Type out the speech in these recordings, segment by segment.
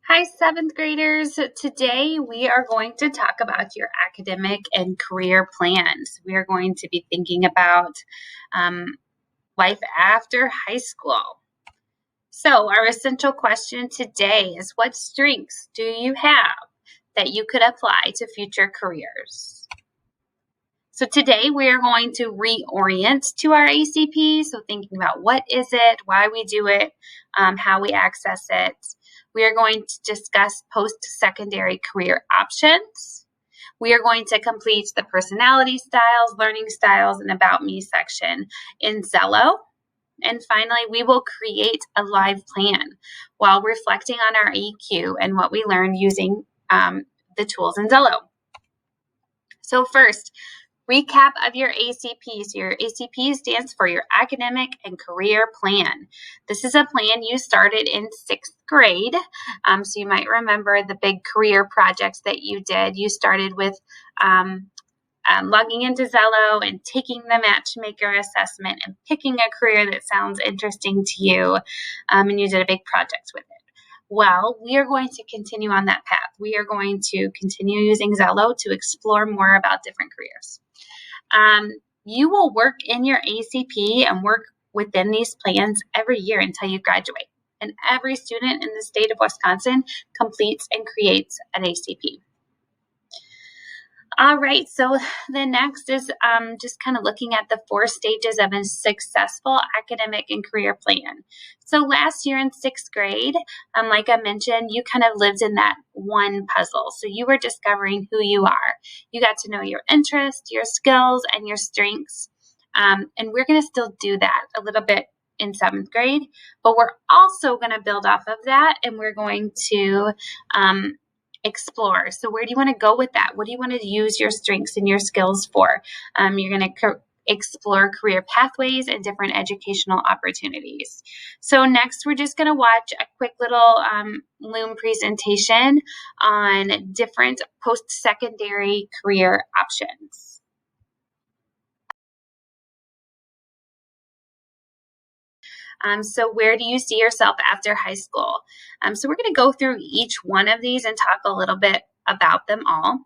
Hi, seventh graders. Today we are going to talk about your academic and career plans. We are going to be thinking about life after high school. So our essential question today is, what strengths do you have that you could apply to future careers? So today we are going to reorient to our ACP. So thinking about what is it, why we do it, how we access it. We are going to discuss post-secondary career options. We are going to complete the personality styles, learning styles, and about me section in Xello. And finally, we will create a live plan while reflecting on our EQ and what we learned using the tools in Xello. So first, recap of your ACP. So your ACP stands for your academic and career plan. This is a plan you started in sixth grade. So you might remember the big career projects that you did. You started with logging into Xello and taking the matchmaker assessment and picking a career that sounds interesting to you. And you did a big project with it. Well, we are going to continue on that path. We are going to continue using Xello to explore more about different careers. You will work in your ACP and work within these plans every year until you graduate. And every student in the state of Wisconsin completes and creates an ACP. All right, so the next is just kind of looking at the 4 stages of a successful academic and career plan. So last year in sixth grade, like I mentioned, you kind of lived in that one puzzle. So you were discovering who you are. You got to know your interests, your skills, and your strengths. And we're going to still do that a little bit in 7th grade, but we're also going to build off of that, and we're going to explore. So where do you want to go with that? What do you want to use your strengths and your skills for? You're going to explore career pathways and different educational opportunities. So next, we're just going to watch a quick little Loom presentation on different post-secondary career options. So where do you see yourself after high school? So we're going to go through each one of these and talk a little bit about them all.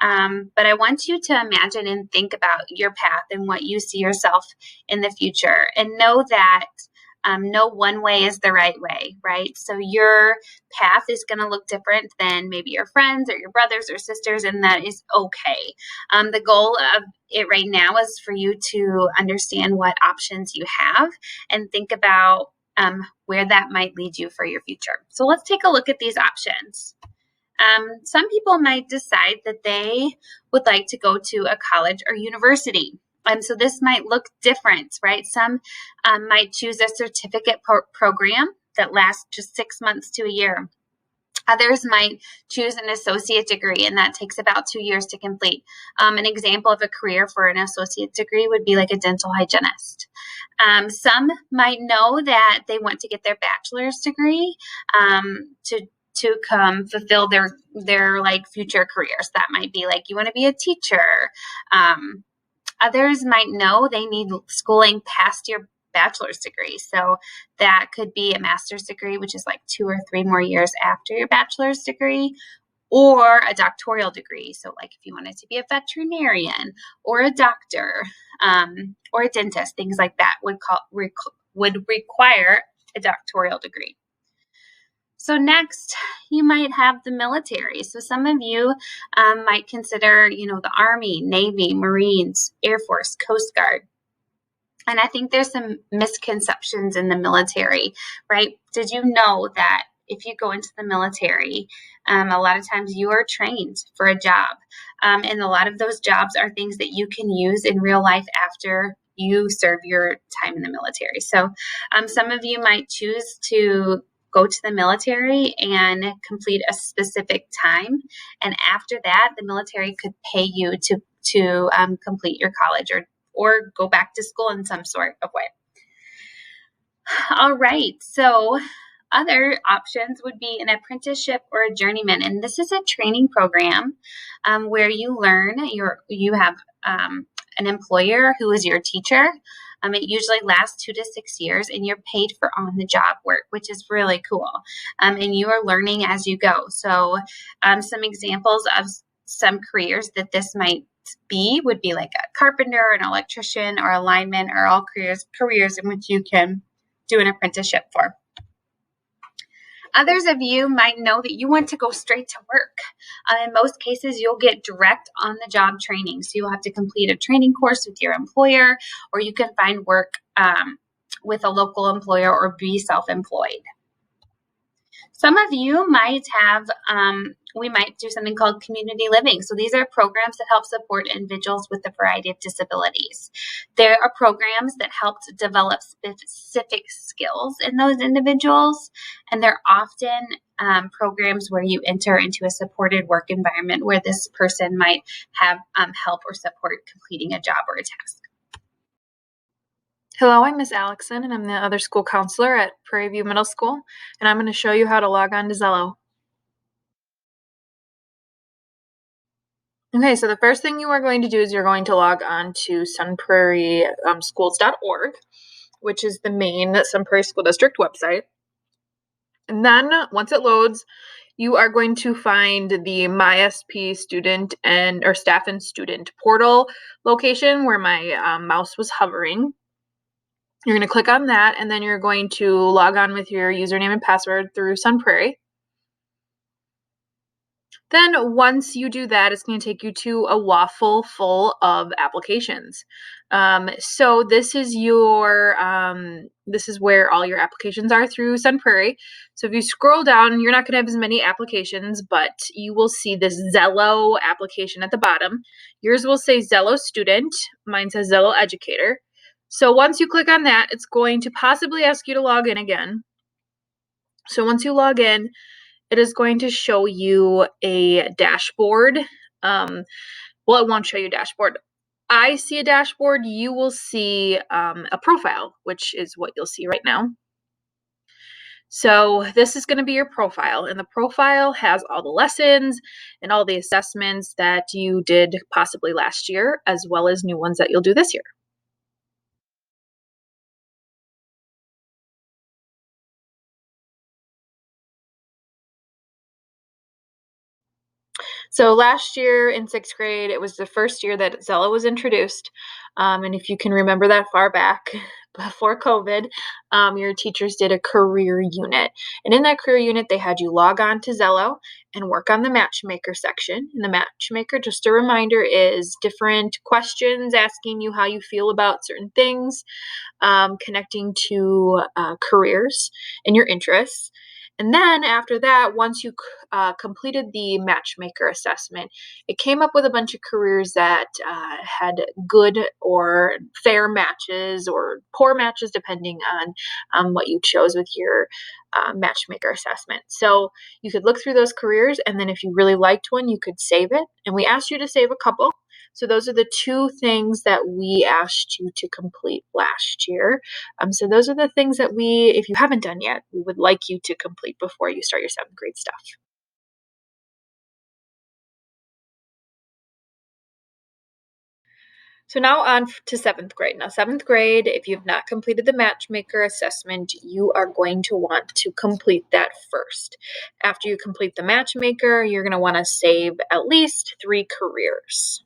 But I want you to imagine and think about your path and what you see yourself in the future, and know that no one way is the right way, right? So your path is going to look different than maybe your friends or your brothers or sisters, and that is okay. The goal of it right now is for you to understand what options you have and think about where that might lead you for your future. So let's take a look at these options. Some people might decide that they would like to go to a college or university. So this might look different, right? Some might choose a certificate program that lasts just 6 months to a year. Others might choose an associate degree, and that takes about 2 years to complete. An example of a career for an associate degree would be like a dental hygienist. Some might know that they want to get their bachelor's degree to come fulfill their like future careers. That might be like you want to be a teacher. Others might know they need schooling past your bachelor's degree. So that could be a master's degree, which is like 2 or 3 more years after your bachelor's degree, or a doctoral degree. So like if you wanted to be a veterinarian or a doctor or a dentist, things like that would require a doctoral degree. So next, you might have the military. So some of you might consider, the Army, Navy, Marines, Air Force, Coast Guard. And I think there's some misconceptions in the military, right? Did you know that if you go into the military, a lot of times you are trained for a job. And a lot of those jobs are things that you can use in real life after you serve your time in the military. So some of you might choose to go to the military and complete a specific time. And after that, the military could pay you to complete your college or go back to school in some sort of way. All right, so other options would be an apprenticeship or a journeyman. And this is a training program where you learn, you have an employer who is your teacher. It usually lasts 2 to 6 years, and you're paid for on-the-job work, which is really cool. And you are learning as you go. So some examples of some careers that this might be would be like a carpenter, an electrician, or a lineman, or all careers in which you can do an apprenticeship for. Others of you might know that you want to go straight to work. In most cases, you'll get direct on-the-job training. So you'll have to complete a training course with your employer, or you can find work with a local employer or be self-employed. Some of you might have, we might do something called community living. So these are programs that help support individuals with a variety of disabilities. There are programs that help to develop specific skills in those individuals, and they're often programs where you enter into a supported work environment where this person might have help or support completing a job or a task. Hello, I'm Miss Alexson, and I'm the other school counselor at Prairie Middle School, and I'm going to show you how to log on to Xello. Okay, so the first thing you are going to do is you're going to log on to sunprairieschools.org, which is the main Sun Prairie School District website. And then once it loads, you are going to find the MySP student or staff and student portal location where my mouse was hovering. You're going to click on that, and then you're going to log on with your username and password through Sun Prairie. Then once you do that, it's going to take you to a waffle full of applications. So this is where all your applications are through Sun Prairie. So if you scroll down, you're not going to have as many applications, but you will see this Xello application at the bottom. Yours will say Xello student. Mine says Xello educator. So once you click on that, it's going to possibly ask you to log in again. So once you log in, it is going to show you a dashboard. Well, it won't show you a dashboard. I see a dashboard. You will see a profile, which is what you'll see right now. So this is going to be your profile, and the profile has all the lessons and all the assessments that you did possibly last year, as well as new ones that you'll do this year. So last year in 6th grade, it was the first year that Xello was introduced. And if you can remember that far back before COVID, your teachers did a career unit. And in that career unit, they had you log on to Xello and work on the matchmaker section. And the matchmaker, just a reminder, is different questions asking you how you feel about certain things, connecting to careers and your interests. And then after that, once you completed the matchmaker assessment, it came up with a bunch of careers that had good or fair matches or poor matches, depending on what you chose with your matchmaker assessment. So you could look through those careers, and then if you really liked one, you could save it. And we asked you to save a couple. So those are the 2 things that we asked you to complete last year. So those are the things that if you haven't done yet, we would like you to complete before you start your 7th grade stuff. So now on to 7th grade. Now 7th grade, if you've not completed the matchmaker assessment, you are going to want to complete that first. After you complete the matchmaker, you're going to want to save at least 3 careers.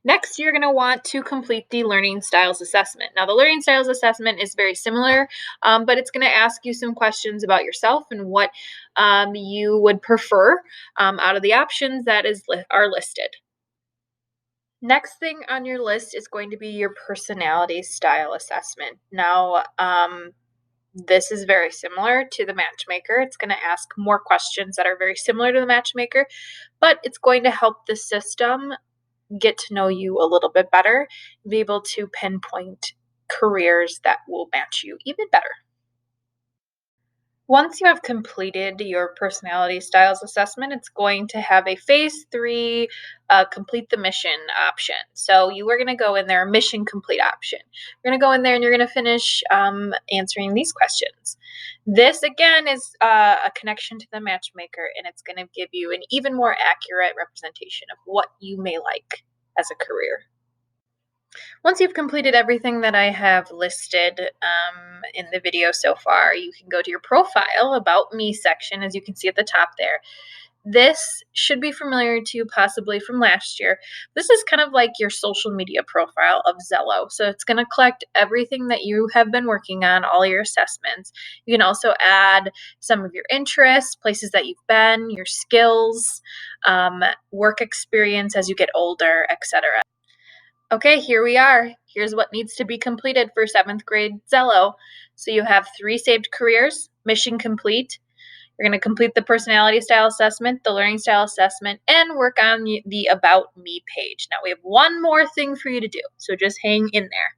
Next, you're going to want to complete the learning styles assessment. Now, the learning styles assessment is very similar, but it's going to ask you some questions about yourself and what you would prefer out of the options that are listed. Next thing on your list is going to be your personality style assessment. Now, this is very similar to the matchmaker. It's going to ask more questions that are very similar to the matchmaker, but it's going to help the system get to know you a little bit better, be able to pinpoint careers that will match you even better. Once you have completed your personality styles assessment, it's going to have a phase 3 complete the mission option. So you are going to go in there, mission complete option. You're going to go in there and you're going to finish answering these questions. This again is a connection to the matchmaker, and it's going to give you an even more accurate representation of what you may like as a career. Once you've completed everything that I have listed in the video so far, you can go to your profile, About Me section, as you can see at the top there. This should be familiar to you possibly from last year. This is kind of like your social media profile of Xello. So it's going to collect everything that you have been working on, all your assessments. You can also add some of your interests, places that you've been, your skills, work experience as you get older, etc. Okay, here we are. Here's what needs to be completed for 7th grade Xello. So you have 3 saved careers, mission complete. You're going to complete the personality style assessment, the learning style assessment, and work on the About Me page. Now we have one more thing for you to do, so just hang in there.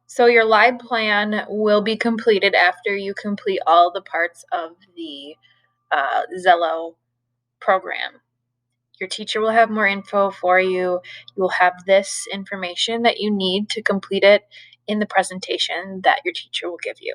So your live plan will be completed after you complete all the parts of the Xello program. Your teacher will have more info for you. You will have this information that you need to complete it in the presentation that your teacher will give you.